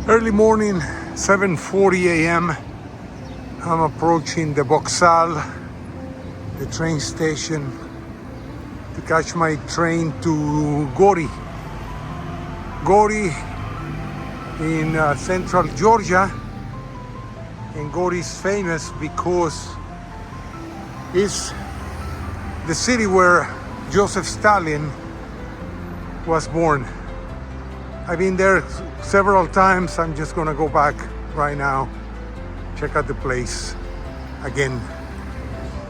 Early morning, 7:40 a.m. I'm approaching the Vokzal, the train station, to catch my train to Gori. Gori in central Georgia. And Gori is famous because it's the city where Joseph Stalin was born. I've been there several times. I'm just gonna go back right now, check out the place again.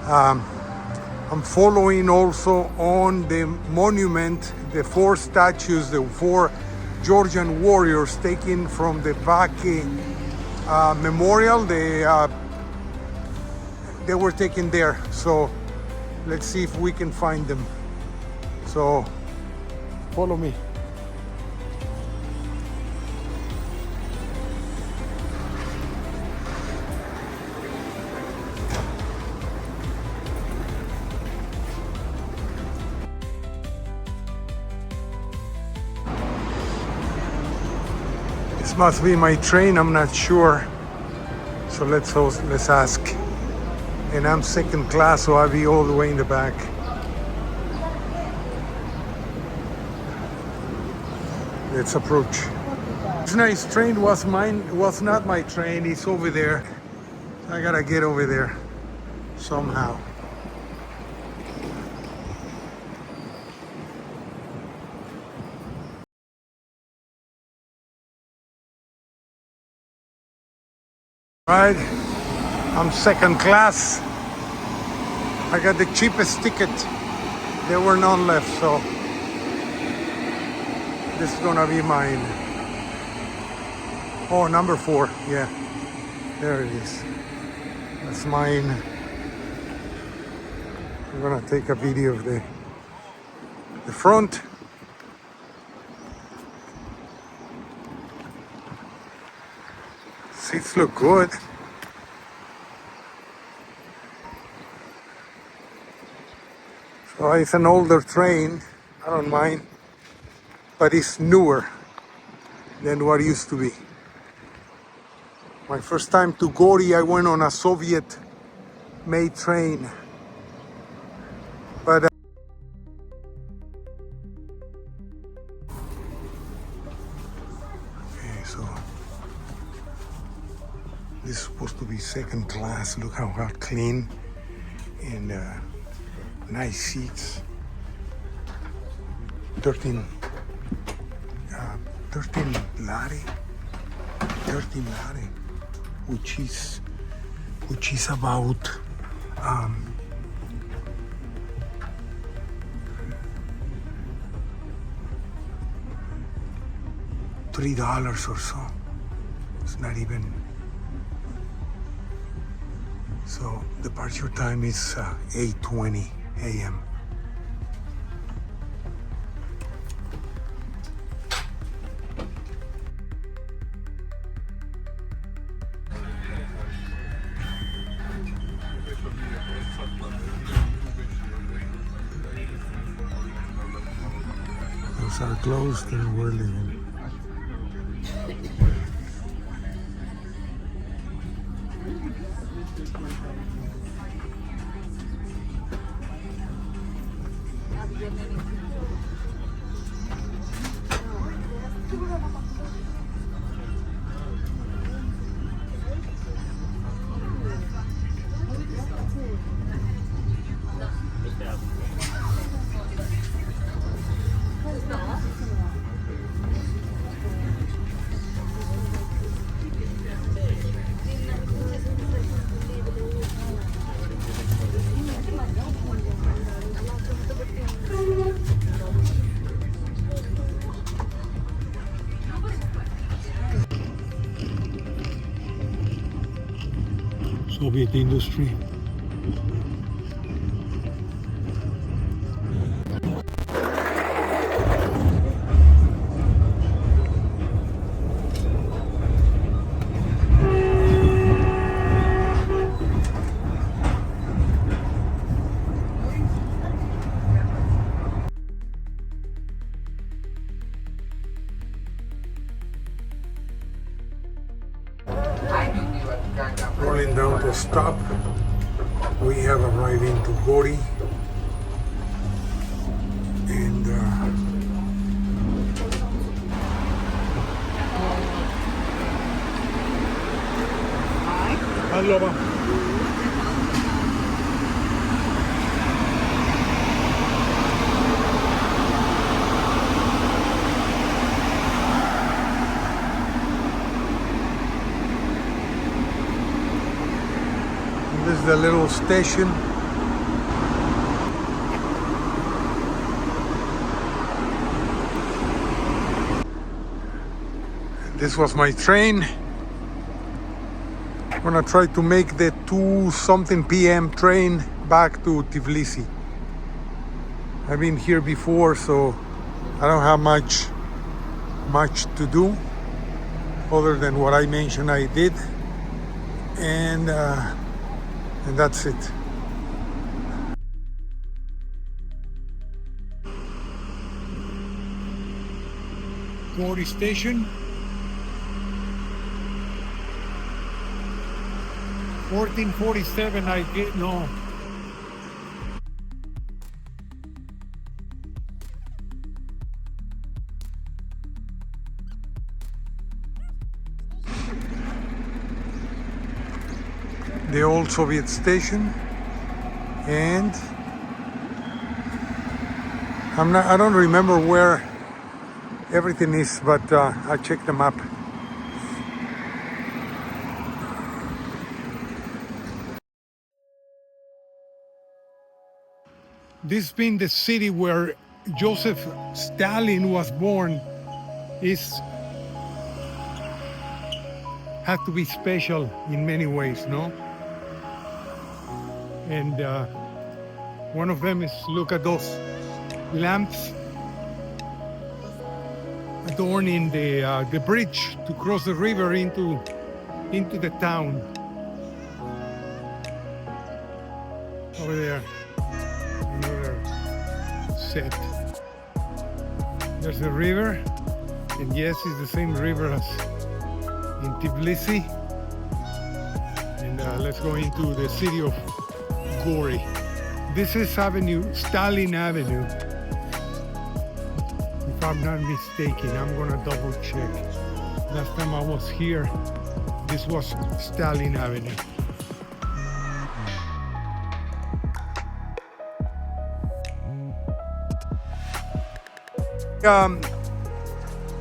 I'm following also on the monument, the four statues, the four Georgian warriors taken from the Vake Memorial. They were taken there. So let's see if we can find them. So follow me. This must be my train, I'm not sure. So let's ask. And I'm second class, so I'll be all the way in the back. Let's approach. This nice train was not my train, it's over there. I gotta get over there somehow. Right, I'm second class. I got the cheapest ticket. There were none left, so this is gonna be mine. Oh, number 4, yeah, there it is. That's mine. I'm gonna take a video of the front. Seats look good. So it's an older train, I don't mind, but it's newer than what it used to be. My first time to Gori, I went on a Soviet-made train. But okay, so this is supposed to be second class. Look how clean and nice seats. 13 lari, which is about $3 or so. It's not even. So departure time is 8:20 a.m. Those are closed and we're leaving. Soviet industry. rolling down to a stop. We have arrived into Gori, and Hello. This is the little station. This was my train. I'm gonna try to make the 2-something p.m. train back to Tbilisi. I've been here before, so I don't have much to do other than what I mentioned I did, and that's it. Gori station. 1447, I get no. The old Soviet station, and I don't remember where everything is, but I checked the map. This being the city where Joseph Stalin was born had to be special in many ways, no? And one of them is, look at those lamps adorning the bridge to cross the river into the town. Over there, another set. There's the river, and yes, it's the same river as in Tbilisi. And let's go into the city of Gori. This is Stalin Avenue, if I'm not mistaken. I'm gonna double check. Last time I was here, this was Stalin Avenue.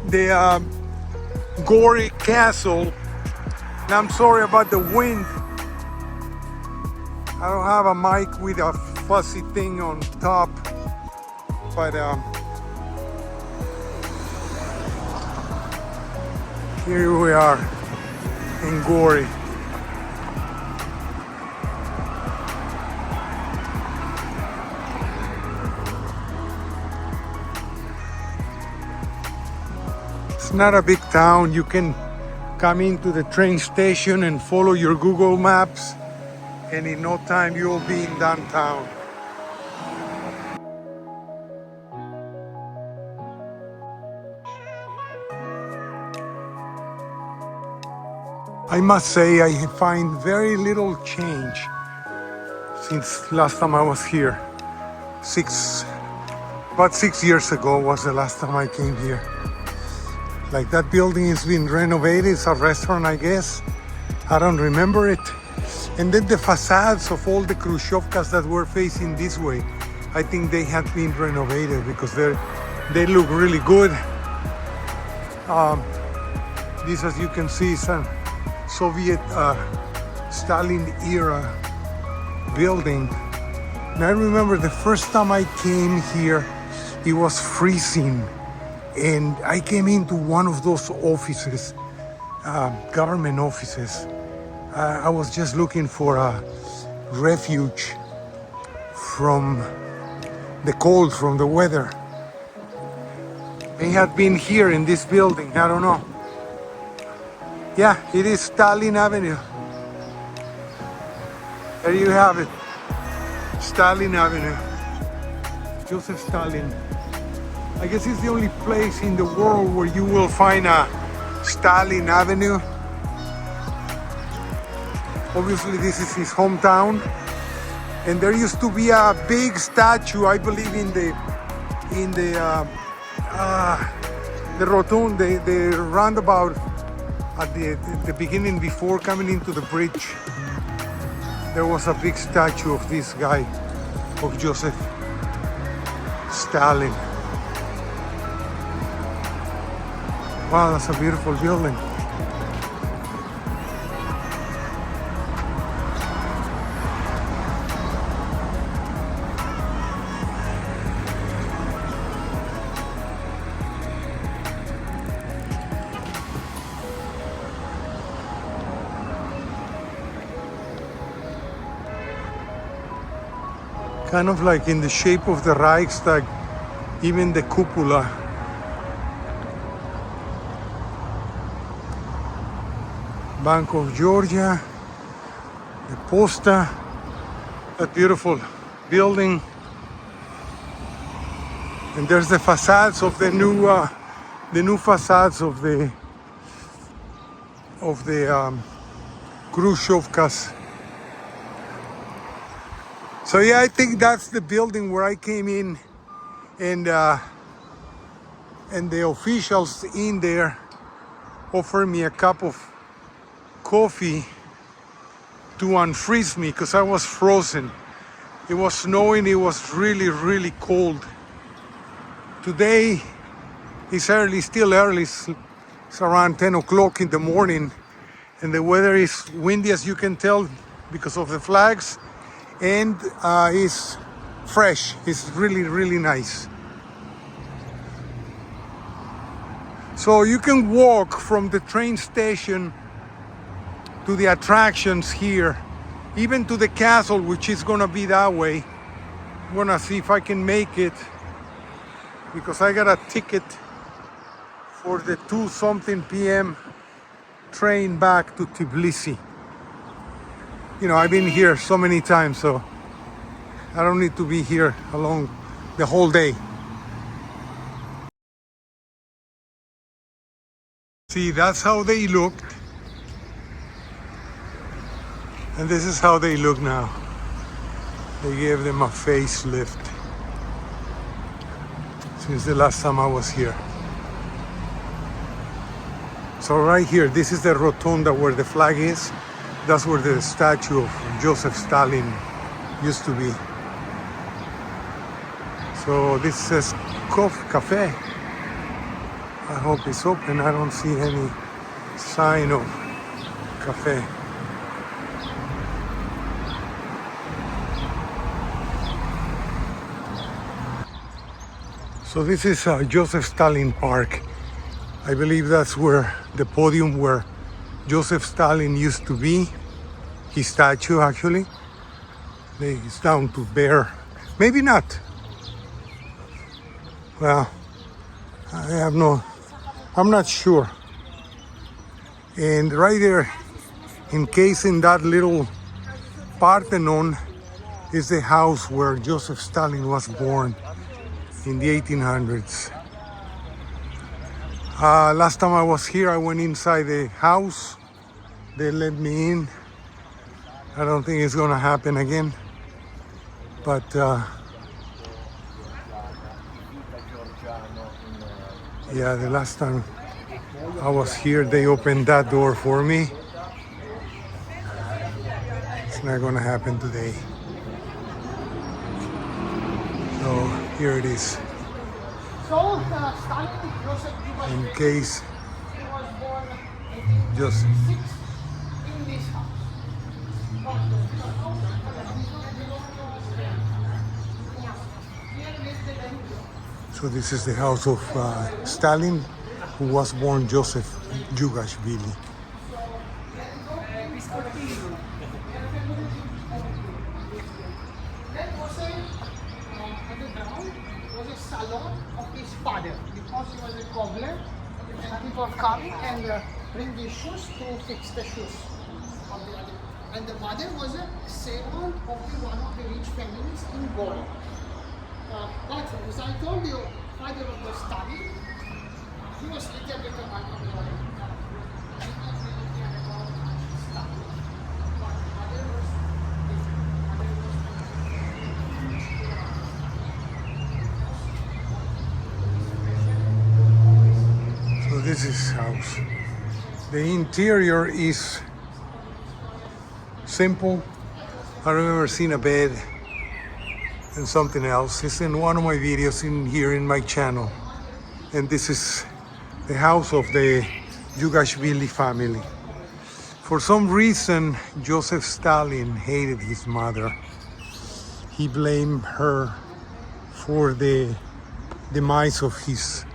The Gori Castle, and I'm sorry about the wind. I don't have a mic with a fuzzy thing on top, but here we are in Gori. It's not a big town. You can come into the train station and follow your Google Maps, and in no time you'll be in downtown. I must say I find very little change since last time I was here. About 6 years ago was the last time I came here. Like, that building is being renovated. It's a restaurant, I guess. I don't remember it. And then the facades of all the Khrushchevkas that were facing this way, I think they had been renovated because they look really good. This, as you can see, is a Soviet Stalin era building. And I remember the first time I came here, it was freezing. And I came into one of those offices, government offices. I was just looking for a refuge from the cold, from the weather. They had been here in this building, I don't know. Yeah, it is Stalin Avenue. There you have it, Stalin Avenue. Joseph Stalin. I guess it's the only place in the world where you will find a Stalin Avenue. Obviously, this is his hometown. And there used to be a big statue, I believe, in the rotunda, the roundabout at the beginning before coming into the bridge. There was a big statue of this guy, of Joseph Stalin. Wow, that's a beautiful building. Kind of like in the shape of the Reichstag, even the cupola. Bank of Georgia, the Posta, that beautiful building. And there's the facades of the new facades of the Khrushchevkas. So yeah, I think that's the building where I came in, and the officials in there offered me a cup of coffee to unfreeze me because I was frozen. It was snowing, it was really, really cold. Today it's early, still early, it's around 10 o'clock in the morning, and the weather is windy, as you can tell, because of the flags. And it's fresh. It's really, really nice. So you can walk from the train station to the attractions here, even to the castle, which is gonna be that way. I'm gonna see if I can make it, because I got a ticket for the 2-something p.m. train back to Tbilisi. You know, I've been here so many times, so I don't need to be here along the whole day. See, that's how they looked. And this is how they look now. They gave them a facelift since the last time I was here. So right here, this is the rotunda where the flag is. That's where the statue of Joseph Stalin used to be. So this says cafe. I hope it's open. I don't see any sign of cafe. So this is Joseph Stalin Park. I believe that's where the podium where Joseph Stalin used to be. His statue, actually. It's down to bare. Maybe not. Well, I'm not sure. And right there, encased in that little Parthenon, is the house where Joseph Stalin was born in the 1800s. Last time I was here, I went inside the house. They let me in. I don't think it's gonna happen again. But yeah, the last time I was here, they opened that door for me. It's not gonna happen today. So here it is. In case just so this is the house of Stalin, who was born Joseph Giugashvili. Because he was a cobbler, and people come and bring the shoes to fix the shoes of the other. And the mother was a servant of one of the rich families in Gori. But as I told you, father of the Stalin, he was a little bit of This is house. The interior is simple. I remember seeing a bed and something else. It's in one of my videos in here in my channel. And this is the house of the Giorgi family. For some reason, Joseph Stalin hated his mother. He blamed her for the demise of his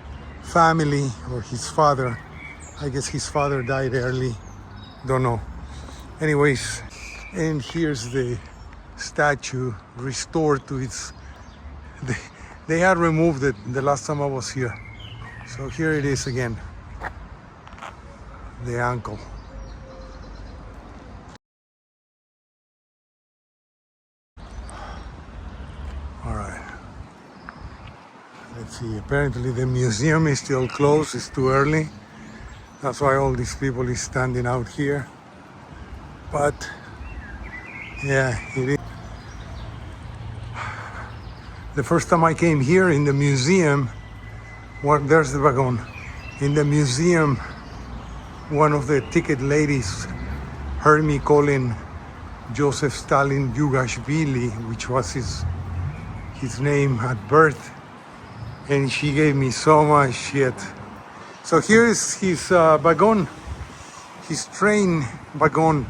family or his father. I guess his father died early, don't know. Anyways, and here's the statue restored to its, they had removed it the last time I was here. So here it is again, the ankle. All right. Let's see, apparently the museum is still closed, it's too early. That's why all these people is standing out here. But yeah, it is. The first time I came here in the museum, there's the wagon. In the museum, one of the ticket ladies heard me calling Joseph Stalin Giorgi, which was his name at birth. And she gave me so much shit. So here is his wagon, his train wagon,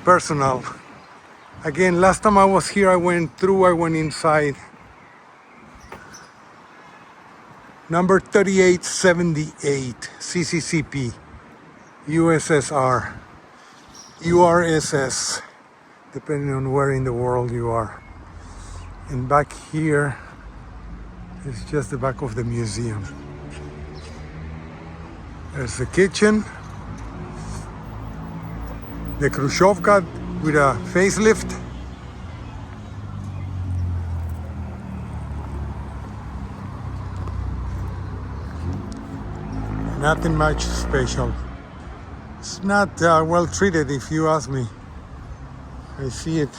personal. Again, last time I was here, I went inside. Number 3878, CCCP, USSR, URSS, depending on where in the world you are. And back here, it's just the back of the museum. There's the kitchen, the Khrushchevka with a facelift. Nothing much special. It's not well treated if you ask me. I see it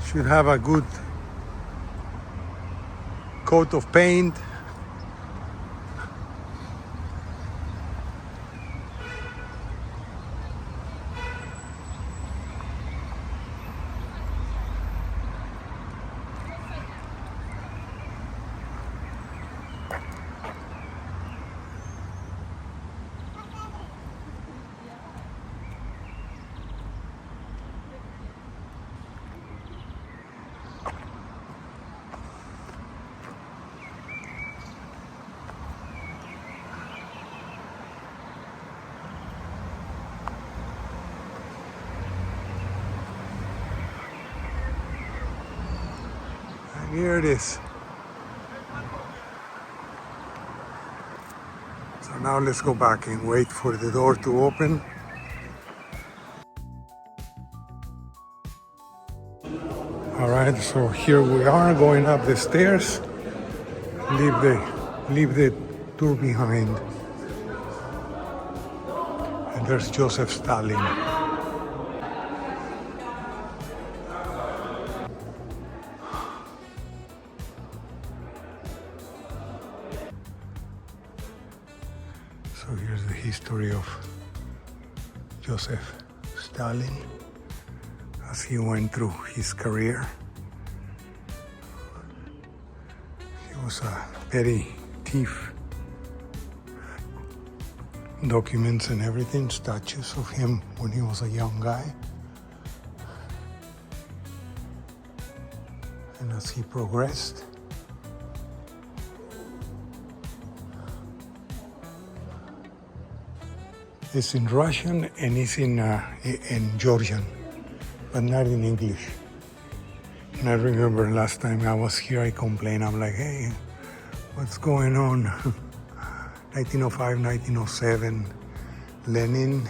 should have a good coat of paint. Here it is. So now let's go back and wait for the door to open. All right, so here we are going up the stairs. Leave the tour behind. And there's Joseph Stalin. So here's the history of Joseph Stalin as he went through his career. He was a petty thief. Documents and everything, statues of him when he was a young guy. And as he progressed, it's in Russian and it's in Georgian, but not in English. And I remember last time I was here, I complained. I'm like, hey, what's going on? 1905, 1907, Lenin,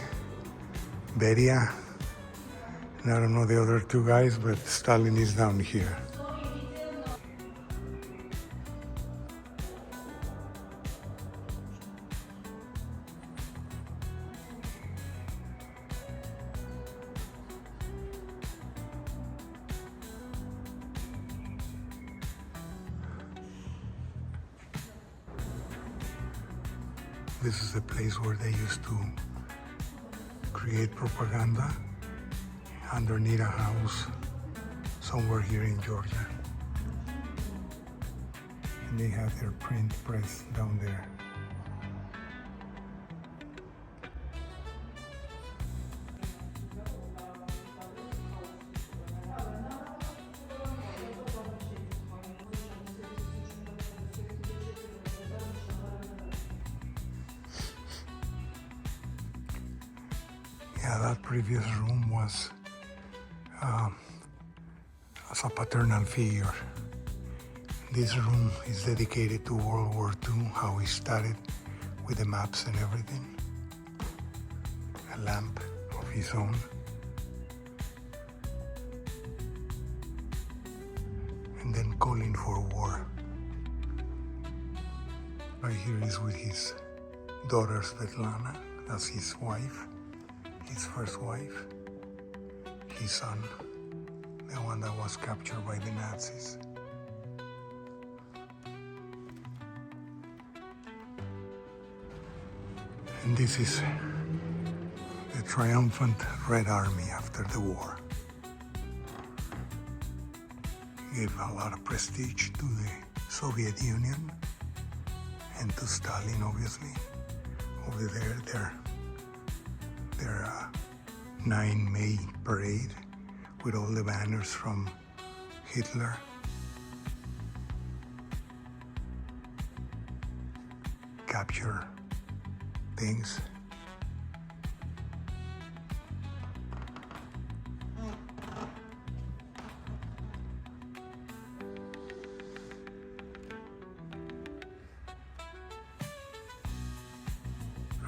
Beria, and I don't know the other two guys, but Stalin is down here. This is the place where they used to create propaganda underneath a house somewhere here in Georgia. And they have their print press down there. Yeah, that previous room was as a paternal figure. This room is dedicated to World War II, how he started with the maps and everything. A lamp of his own. And then calling for war. Right here is with his daughter Svetlana, that's his wife, his first wife, his son, the one that was captured by the Nazis. And this is the triumphant Red Army after the war. Gave a lot of prestige to the Soviet Union and to Stalin, obviously. Over there, their 9 May parade with all the banners from Hitler. Capture things.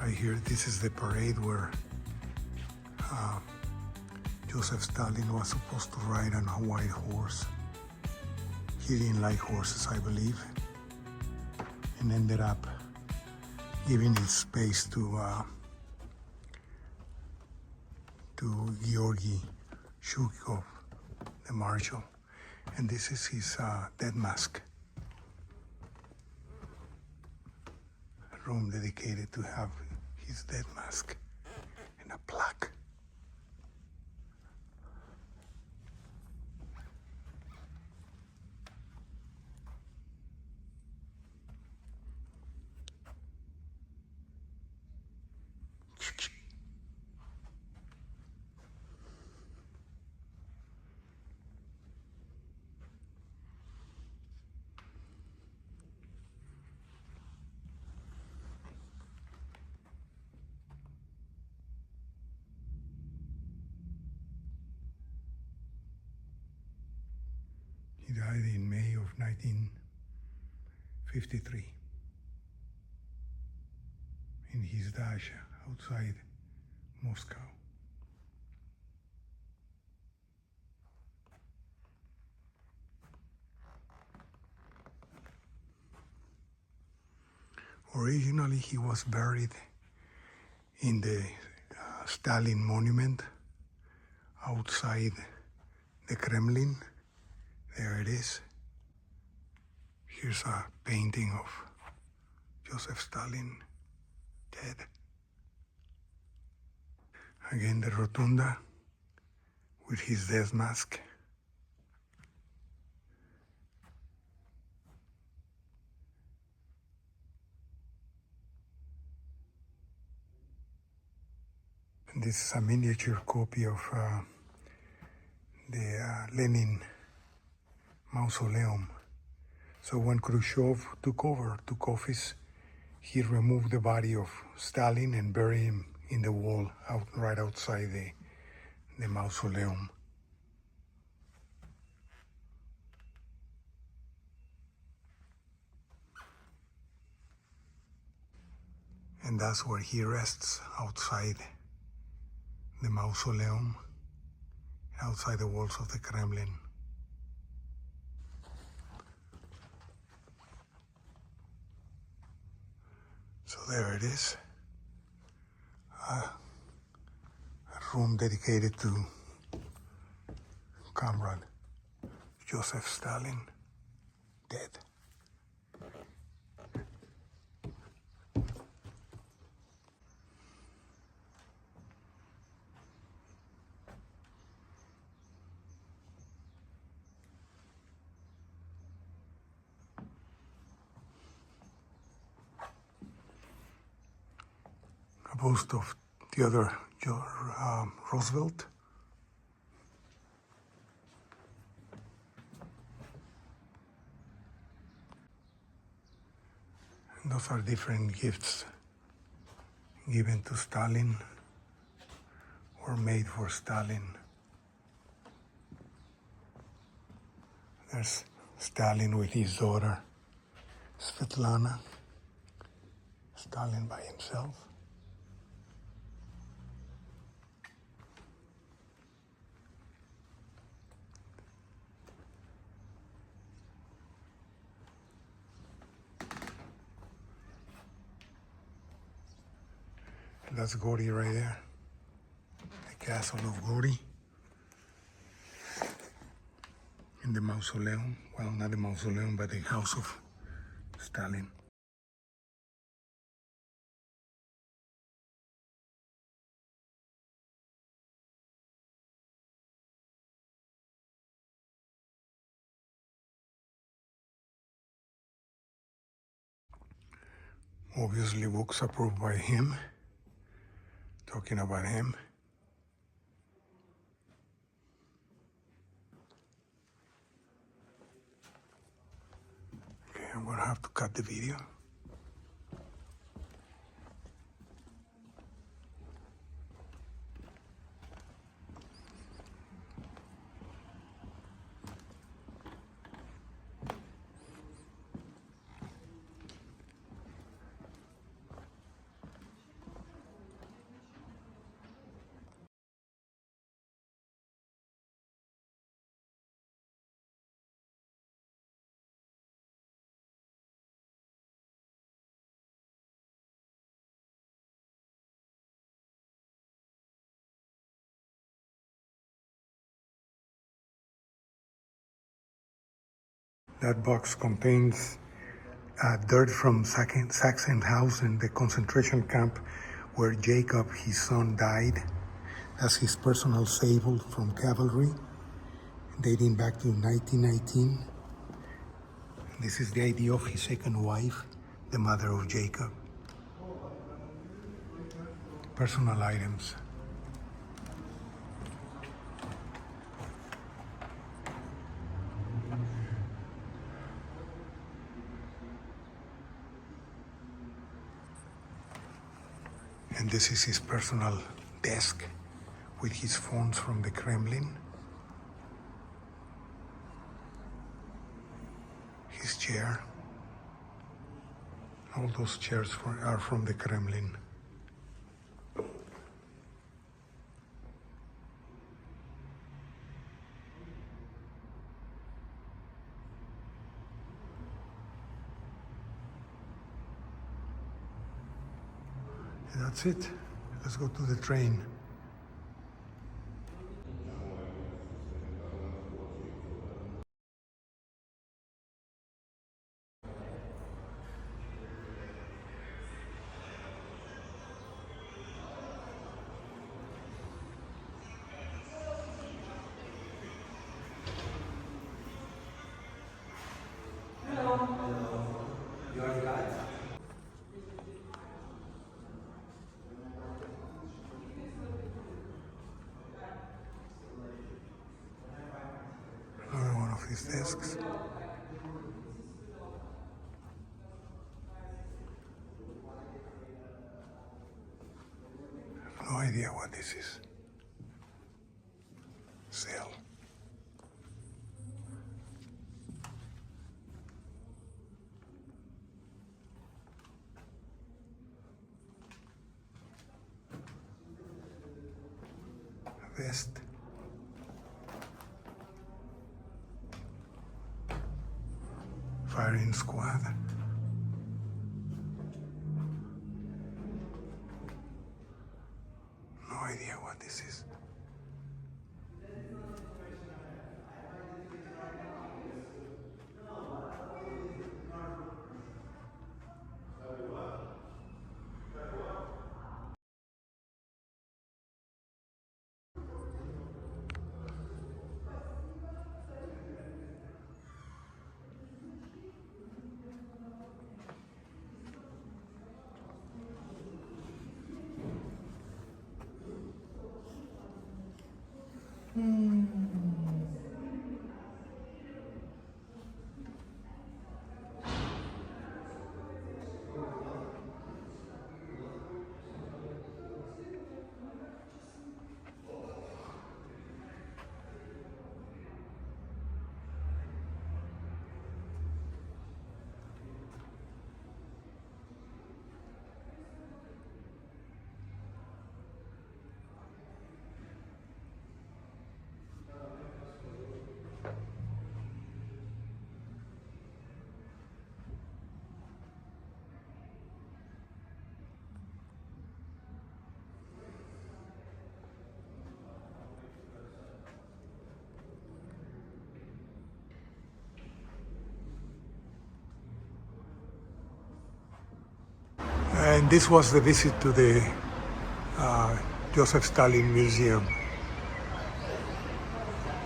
Right here, this is the parade where Joseph Stalin was supposed to ride on a white horse. He didn't like horses, I believe, and ended up giving his space to Giorgi Ochiauri, the marshal, and this is his death mask. A room dedicated to have his death mask and a plaque. He died in May of 1953 in his dacha outside Moscow. Originally, he was buried in the Stalin monument outside the Kremlin. There it is. Here's a painting of Joseph Stalin dead. Again, the rotunda with his death mask. And this is a miniature copy of the Lenin mausoleum. So when Khrushchev took office, he removed the body of Stalin and buried him in the wall right outside the mausoleum. And that's where he rests, outside the mausoleum, outside the walls of the Kremlin. So there it is, a room dedicated to Comrade Joseph Stalin, dead. a bust of Theodore Roosevelt. And those are different gifts given to Stalin or made for Stalin. There's Stalin with his daughter, Svetlana. Stalin by himself. And that's Gori right there. The castle of Gori. In the mausoleum. Well, not the mausoleum, but the house of Stalin. Obviously books approved by him, talking about him. Okay, I'm gonna have to cut the video. That box contains dirt from Sachsenhausen, the concentration camp where Jacob, his son, died. That's his personal sable from cavalry, dating back to 1919. This is the idea of his second wife, the mother of Jacob. Personal items. And this is his personal desk with his phones from the Kremlin. His chair. All those chairs are from the Kremlin. And that's it. Let's go to the train. Another one of his desks. No idea what this is. Cell. Vest. Firing squad. No idea what this is. And this was the visit to the Joseph Stalin Museum.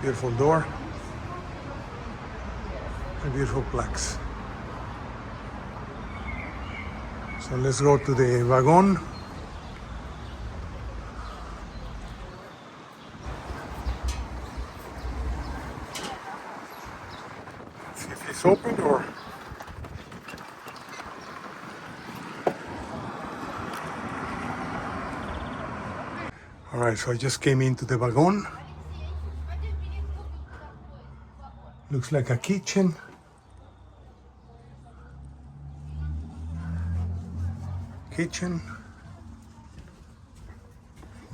Beautiful door and beautiful plaques. So let's go to the wagon. See if it's open or... Alright, so I just came into the wagon. Looks like a kitchen.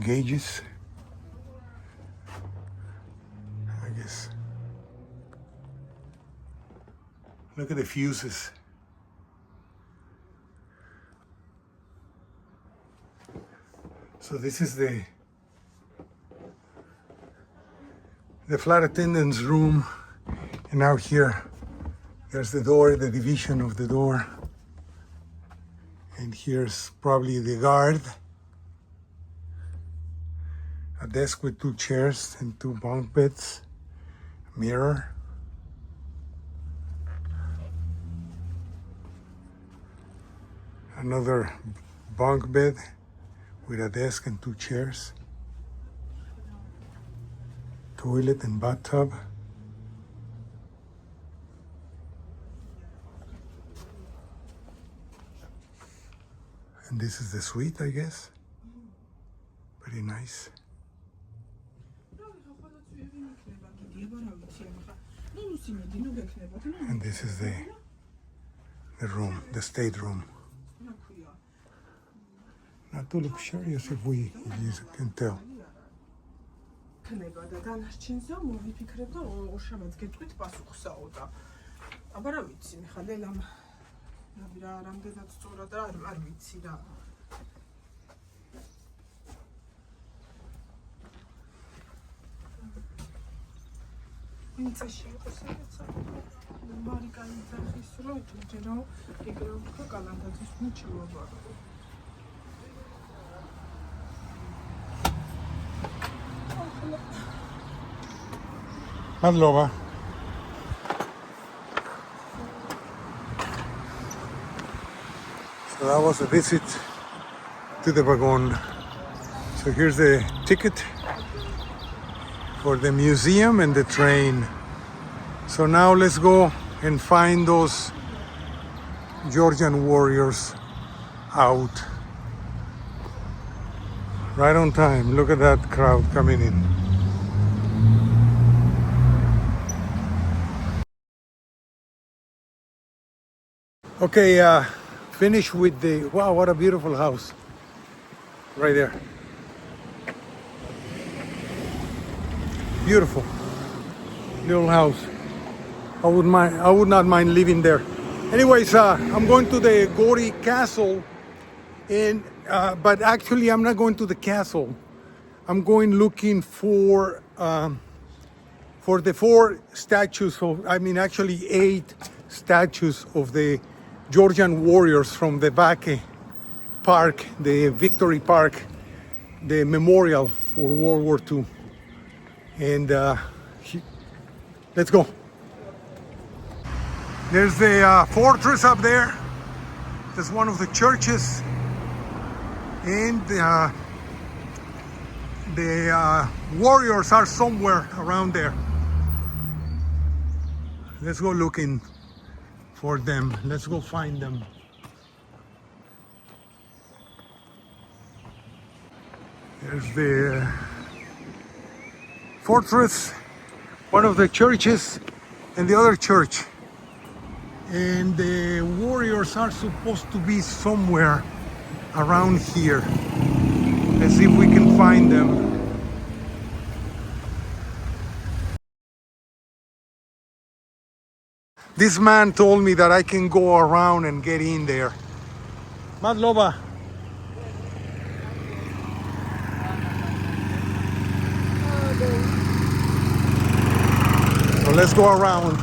Gauges, I guess. Look at the fuses. So this is the flight attendant's room, and out here there's the door, the division of the door. And here's probably the guard. A desk with 2 chairs and 2 bunk beds. Mirror. Another bunk bed with a desk and 2 chairs. Toilet and bathtub. And this is the suite, I guess. Pretty nice. And this is the room, the state room. Not too luxurious if you can tell. Madlova. So that was a visit to the wagon. So here's the ticket for the museum and the train. So now let's go and find those Georgian warriors out. Right on time. Look at that crowd coming in. Okay, finish with the, wow, what a beautiful house. Right there. Beautiful little house. I would not mind living there. Anyways, I'm going to the Gori castle, and but actually I'm not going to the castle. I'm going looking for the 4 statues of, I mean actually 8 statues of the Georgian warriors from the Vake Park, the Victory Park, the memorial for World War II. And let's go. There's the fortress up there. There's one of the churches. And the warriors are somewhere around there. Let's go looking for them. Let's go find them. There's the fortress, one of the churches, and the other church. And the warriors are supposed to be somewhere around here. Let's see if we can find them. This man told me that I can go around and get in there. Madlova. So let's go around.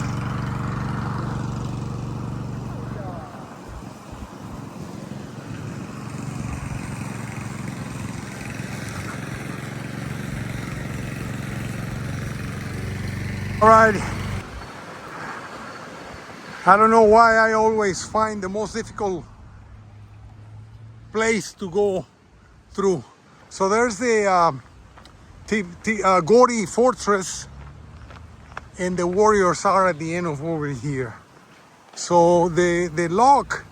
All right. I don't know why I always find the most difficult place to go through. So there's the Gori Fortress, and the warriors are at the end of over here. So the lock,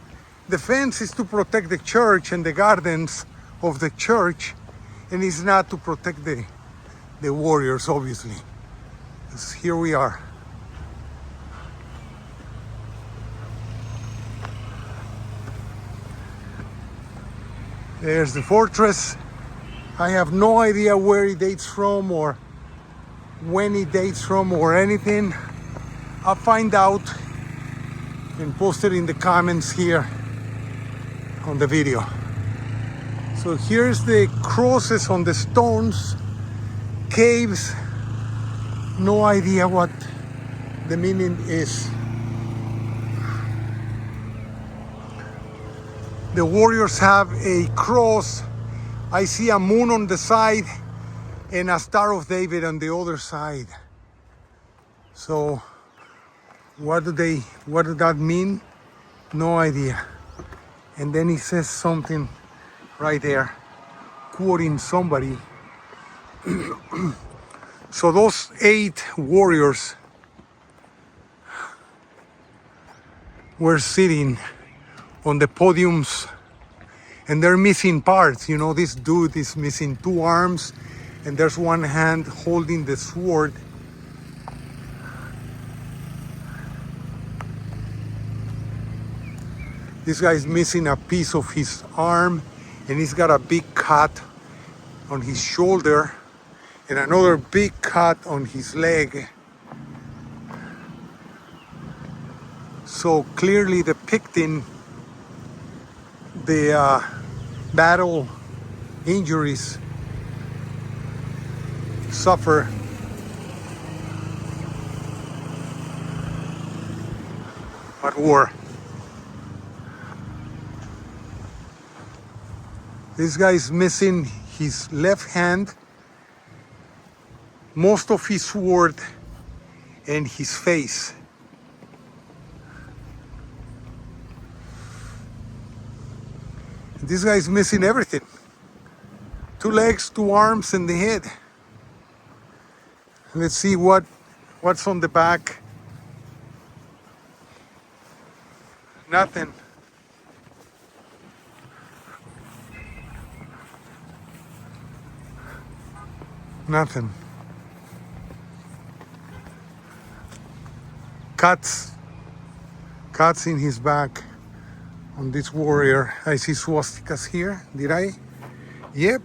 the fence is to protect the church and the gardens of the church, and it's not to protect the warriors, obviously. So here we are. There's the fortress. I have no idea where it dates from or when it dates from or anything. I'll find out and post it in the comments here on the video. So here's the crosses on the stones, caves. No idea what the meaning is. The warriors have a cross. I see a moon on the side and a Star of David on the other side. So what does that mean? No idea. And then he says something right there, quoting somebody. So those 8 warriors were sitting on the podiums, and they're missing parts. You know, this dude is missing 2 arms, and there's one hand holding the sword. This guy's missing a piece of his arm, and he's got a big cut on his shoulder and another big cut on his leg. So clearly depicting the battle injuries suffer at war. This guy is missing his left hand, most of his sword, and his face. This guy is missing everything. 2 legs, 2 arms, and the head. Let's see what's on the back. Nothing. Nothing. Cuts in his back on this warrior. I see swastikas here. Did I? Yep.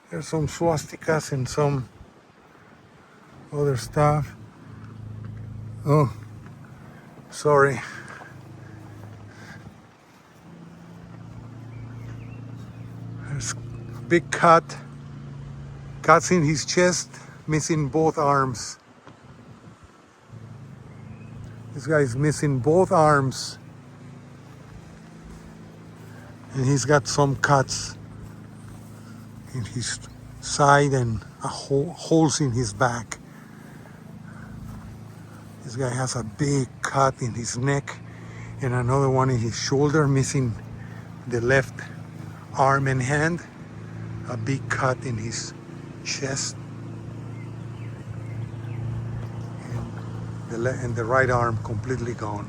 There's some swastikas and some other stuff. Oh, sorry. There's a big cut. Cuts in his chest, missing both arms. This guy is missing both arms. And he's got some cuts in his side and holes in his back. This guy has a big cut in his neck and another one in his shoulder, missing the left arm and hand. A big cut in his chest. And the right arm completely gone.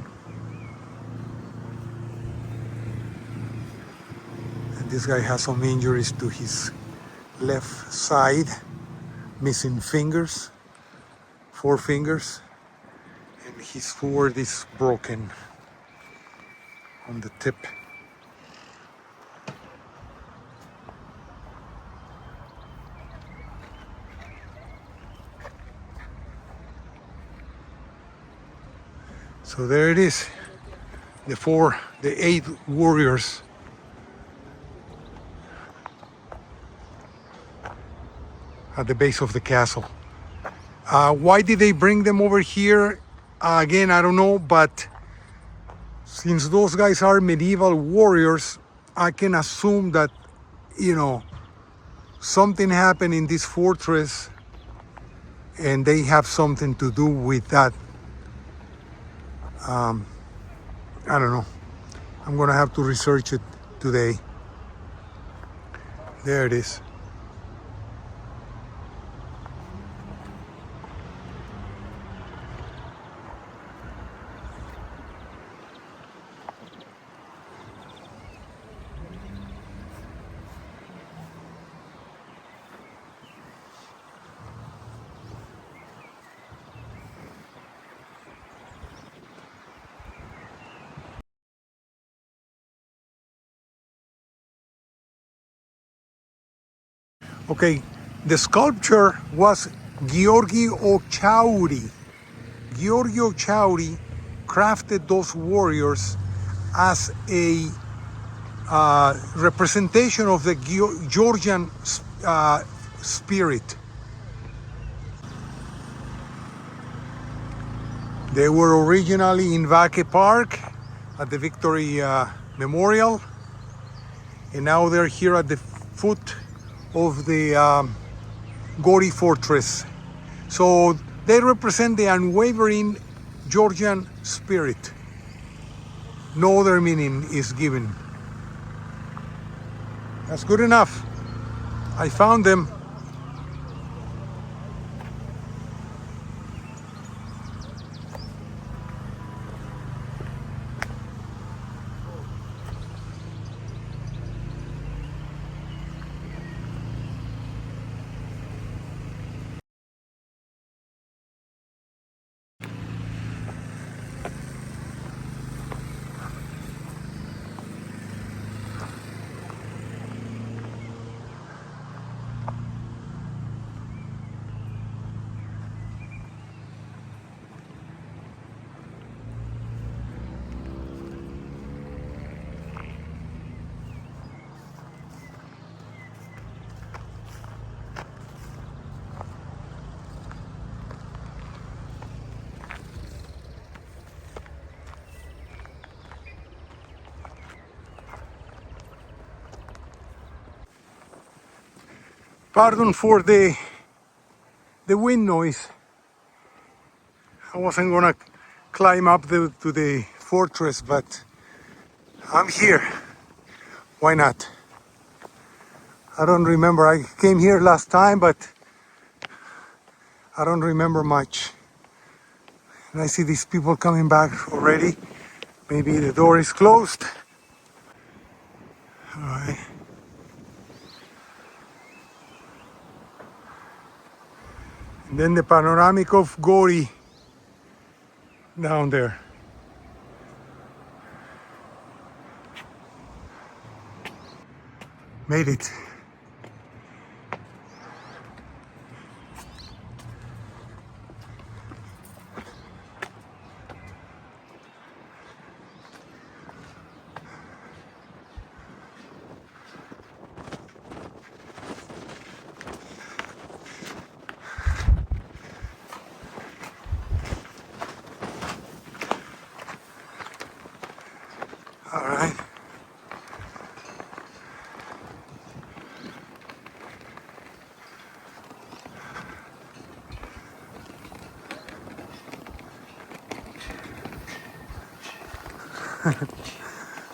And this guy has some injuries to his left side, missing fingers, 4 fingers, and his sword is broken on the tip. So there it is, the 8 warriors. At the base of the castle. Why did they bring them over here? Again, I don't know, but since those guys are medieval warriors, I can assume that, you know, something happened in this fortress and they have something to do with that. I don't know. I'm gonna have to research it today. There it is. Okay, the sculpture was Giorgi Ochiauri. Giorgi Ochiauri crafted those warriors as a representation of the Georgian spirit. They were originally in Vake Park at the Victory Memorial, and now they're here at the foot of the Gori Fortress. So they represent the unwavering Georgian spirit. No other meaning is given. That's good enough. I found them. Pardon for the wind noise. I wasn't gonna climb up to the fortress, but I'm here. Why not? I don't remember. I came here last time, but I don't remember much. And I see these people coming back already. Maybe the door is closed. All right. And then the panoramic of Gori down there. Made it. All right.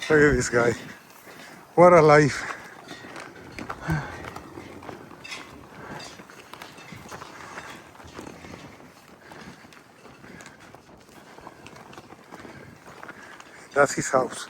Look at this guy. What a life. That's his house.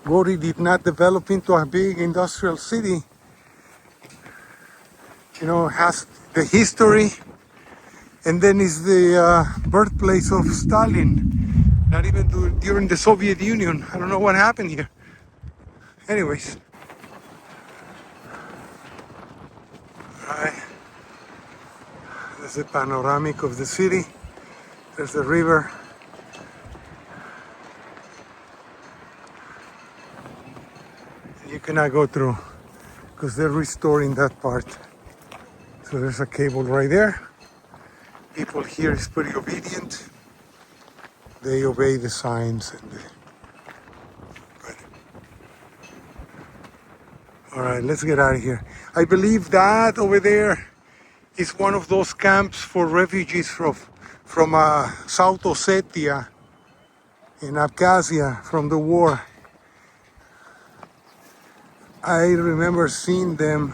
Gori did not develop into a big industrial city. You know, has the history, and then is the birthplace of Stalin. Not even during the Soviet Union. I don't know what happened here. Anyways. Alright. There's the panoramic of the city. There's the river. cannot go through because they're restoring that part. So there's a cable right there. People here is pretty obedient. They obey the signs. Good. All right, let's get out of here. I believe that over there is one of those camps for refugees from South Ossetia in Abkhazia from the war. I remember seeing them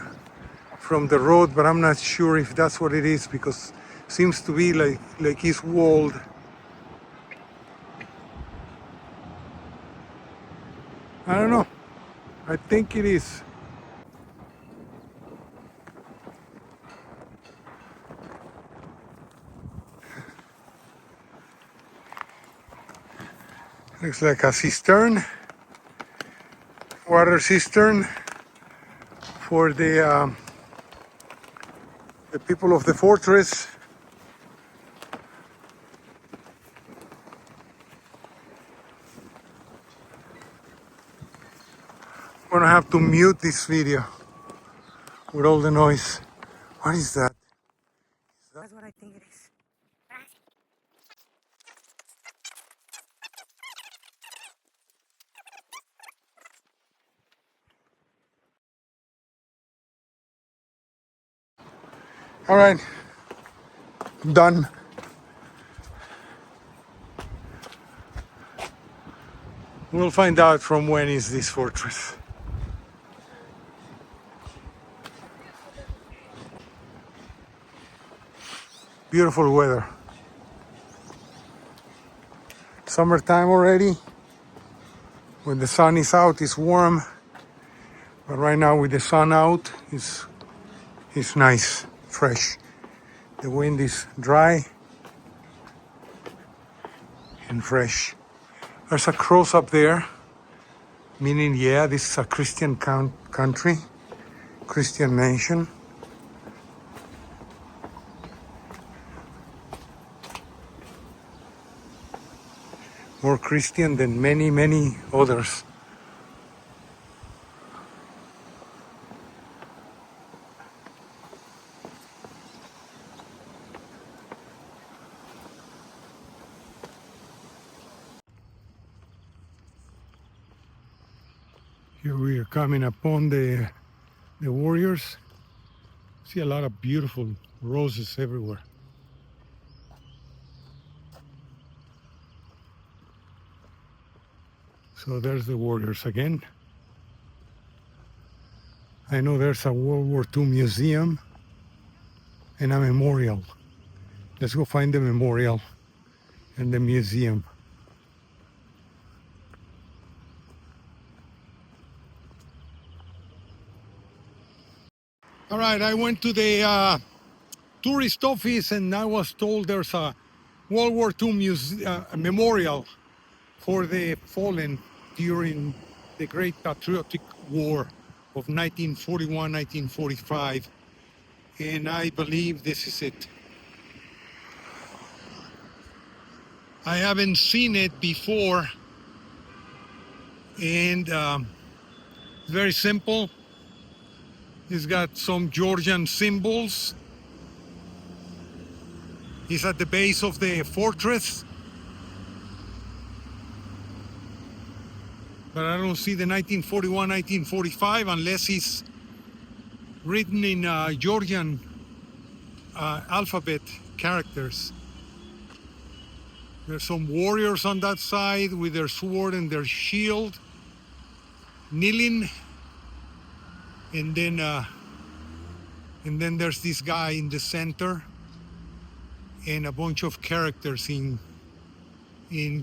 from the road, but I'm not sure if that's what it is because it seems to be like it's walled. I don't know. I think it is. Looks like a cistern, water cistern for the people of the fortress. I'm gonna have to mute this video with all the noise. What is that? That's what I think it is. All right, I'm done. We'll find out from when is this fortress. Beautiful weather. Summertime already. When the sun is out, it's warm. But right now with the sun out, it's nice, fresh. The wind is dry and fresh. There's a cross up there, meaning, yeah, this is a Christian country, Christian nation. More Christian than many, many others. Here we are coming upon the warriors. See a lot of beautiful roses everywhere. So there's the warriors again. I know there's a World War II museum and a memorial. Let's go find the memorial and the museum. All right, I went to the tourist office and I was told there's a World War II memorial for the fallen during the Great Patriotic War of 1941-1945, and I believe this is it. I haven't seen it before, and it's very simple. It's got some Georgian symbols. It's at the base of the fortress. But I don't see the 1941-1945 unless it's written in Georgian alphabet characters. There's some warriors on that side with their sword and their shield, kneeling, and then there's this guy in the center, and a bunch of characters in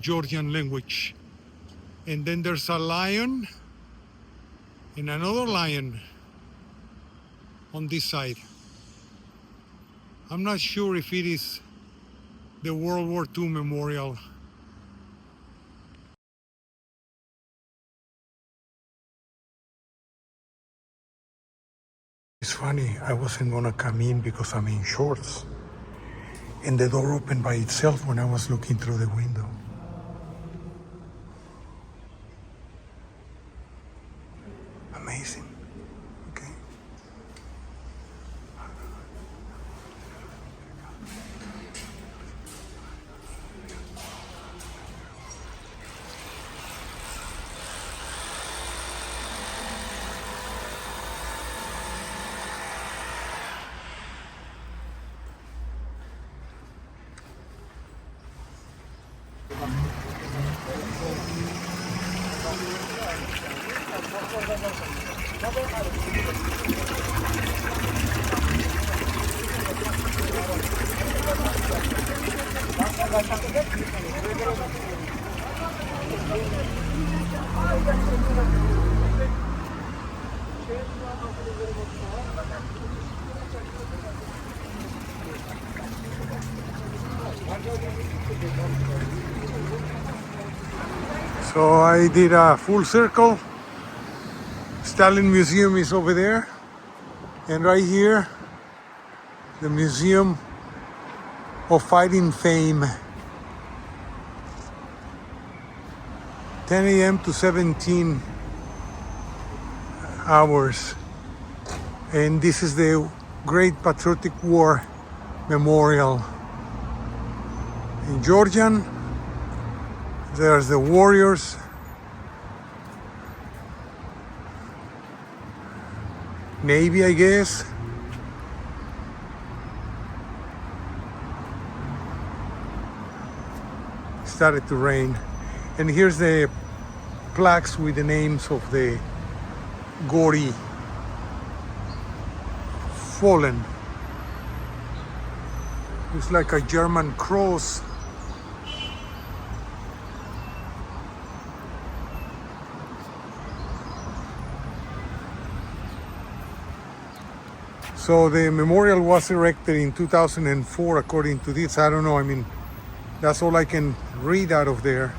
Georgian language. And then there's a lion and another lion on this side. I'm not sure if it is the World War II memorial. It's funny, I wasn't gonna come in because I'm in shorts. And the door opened by itself when I was looking through the window. Amazing. So I did a full circle. Stalin Museum is over there. And right here, the Museum of Fighting Fame. 10 a.m. to 17 hours. And this is the Great Patriotic War Memorial. In Georgian, there's the warriors. Navy, I guess. Started to rain. And here's the plaques with the names of the Gori fallen. It's like a German cross. So the memorial was erected in 2004 according to this. I don't know, I mean, that's all I can read out of there.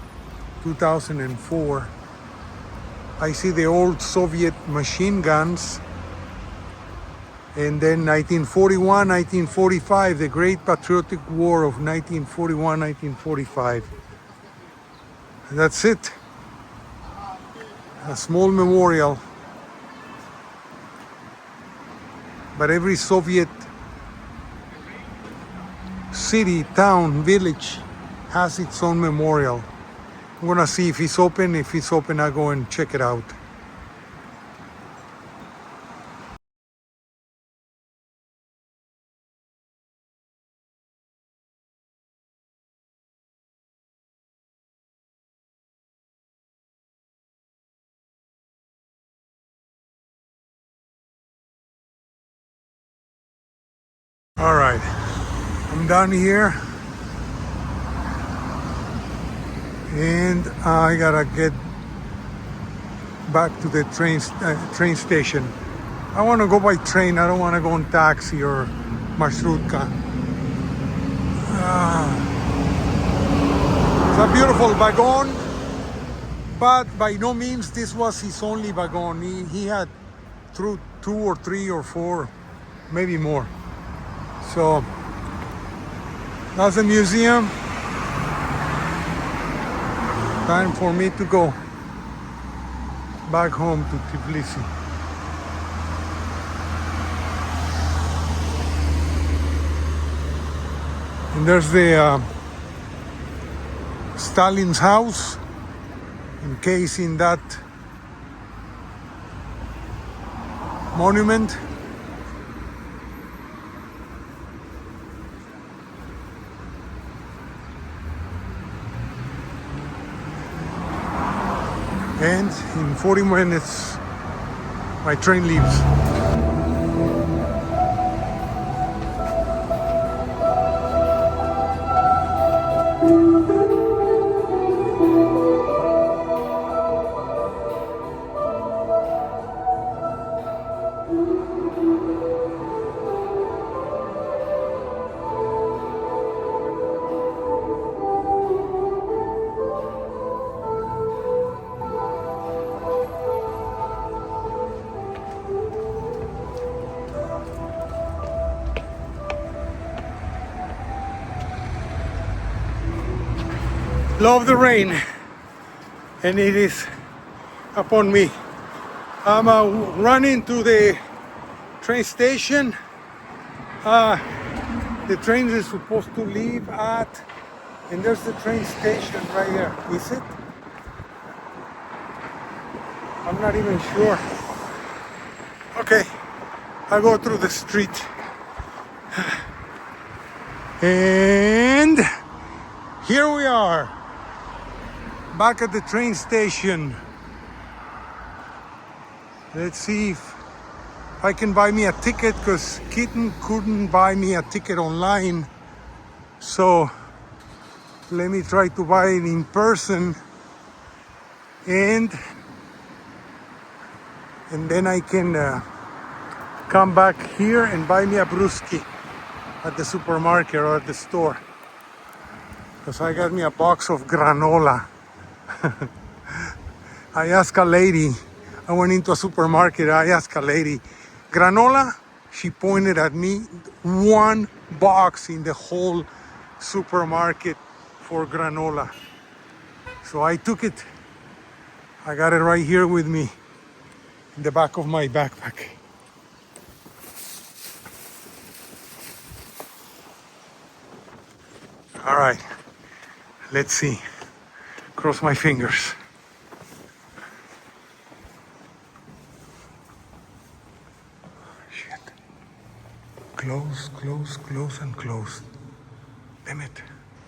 2004. I see the old Soviet machine guns. And then 1941, 1945, the Great Patriotic War of 1941, 1945. And that's it. A small memorial. But every Soviet city, town, village has its own memorial. I'm gonna see if it's open. If it's open, I'll go and check it out. All right, I'm done here. And I gotta get back to the train station. I want to go by train. I don't want to go on taxi or marshrutka. It's a beautiful wagon, but by no means this was his only wagon. He had two or three or four, maybe more. So that's the museum. Time for me to go back home to Tbilisi. And there's the Stalin's house, encased in that monument. And in 40 minutes, my train leaves. Love the rain, and it is upon me. I'm running to the train station. The train is supposed to leave at, and there's the train station right here. Is it? I'm not even sure. Okay, I'll go through the street. And here we are. Back at the train station. Let's see if I can buy me a ticket, because Kitten couldn't buy me a ticket online. So let me try to buy it in person, and then I can come back here and buy me a brewski at the supermarket or at the store. Because I got me a box of granola. I asked a lady, I went into a supermarket, I asked a lady, granola? She pointed at me, one box in the whole supermarket for granola. So I took it. I got it right here with me in the back of my backpack. All right, let's see. Cross my fingers. Shit. Close, close, close, and close. Damn it.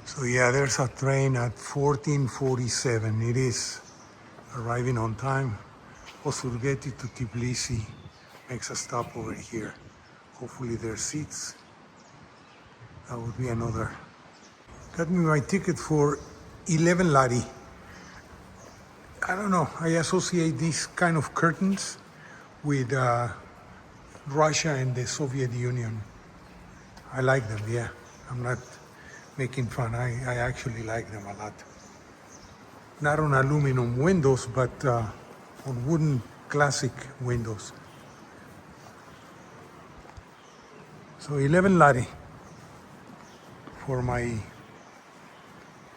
So yeah, there's a train at 14:47. It is arriving on time. Osurgeti to Tbilisi makes a stop over here. Hopefully there's seats. That would be another. Got me my ticket for 11 lari. I don't know, I associate these kind of curtains with Russia and the Soviet Union. I like them, yeah. I'm not making fun. I actually like them a lot. Not on aluminum windows, but on wooden classic windows. So 11 lari for my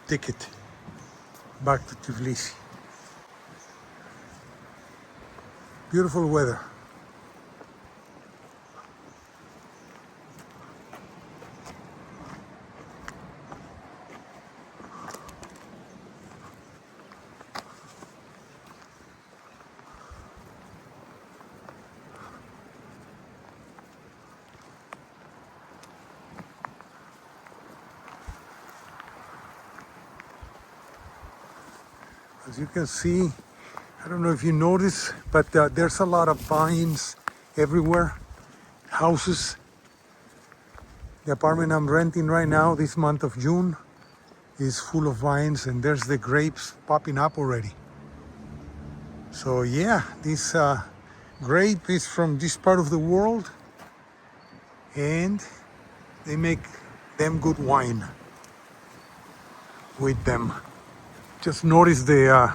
ticket back to Tbilisi. Beautiful weather. As you can see, I don't know if you notice, but there's a lot of vines everywhere, houses. The apartment I'm renting right now, this month of June, is full of vines, and there's the grapes popping up already. So yeah, this grape is from this part of the world, and they make them good wine with them. Just notice the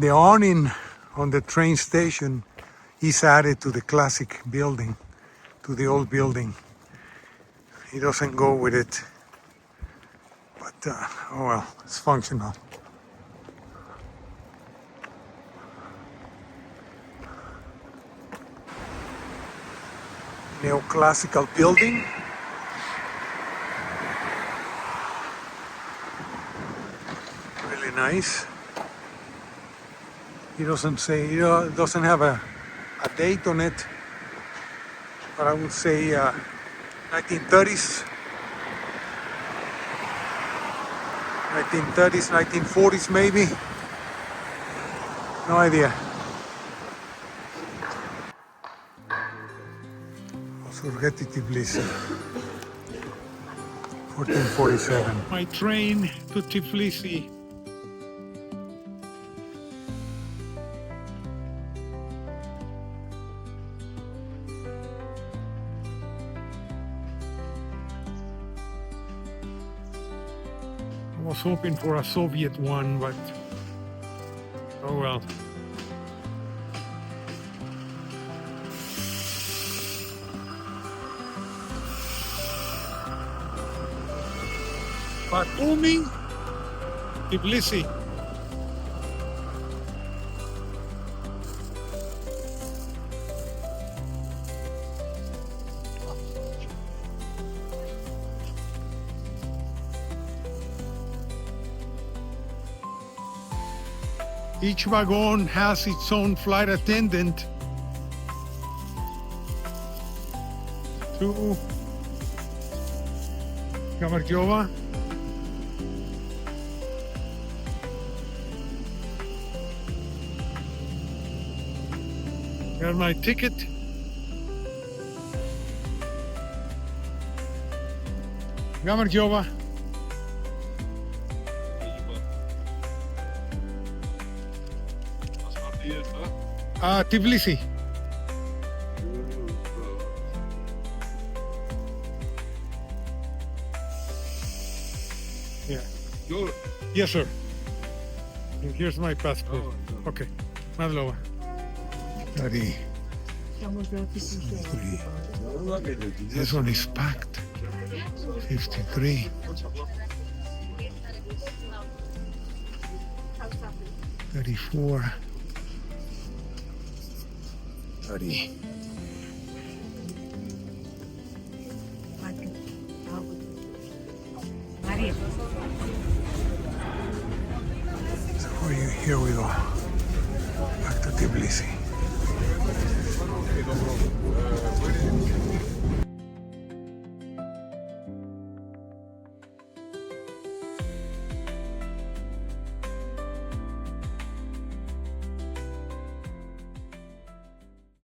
awning on the train station is added to the classic building, to the old building. It doesn't go with it, but oh well, it's functional. Neoclassical building. Really nice. It doesn't say, it doesn't have a date on it, but I would say 1930s, 1940s maybe. No idea. Osurgeti Tbilisi, 1447. My train to Tbilisi. I was hoping for a Soviet one, but oh well. Batumi, Tbilisi. Each wagon has its own flight attendant to Gamarjova. Got my ticket. Gamar Giova. Tbilisi. Yeah. Yes, sir. Here's my passport. Okay. Madlova. Daddy. This one is packed. 53. 34. 30. So here we go. Back to Tbilisi.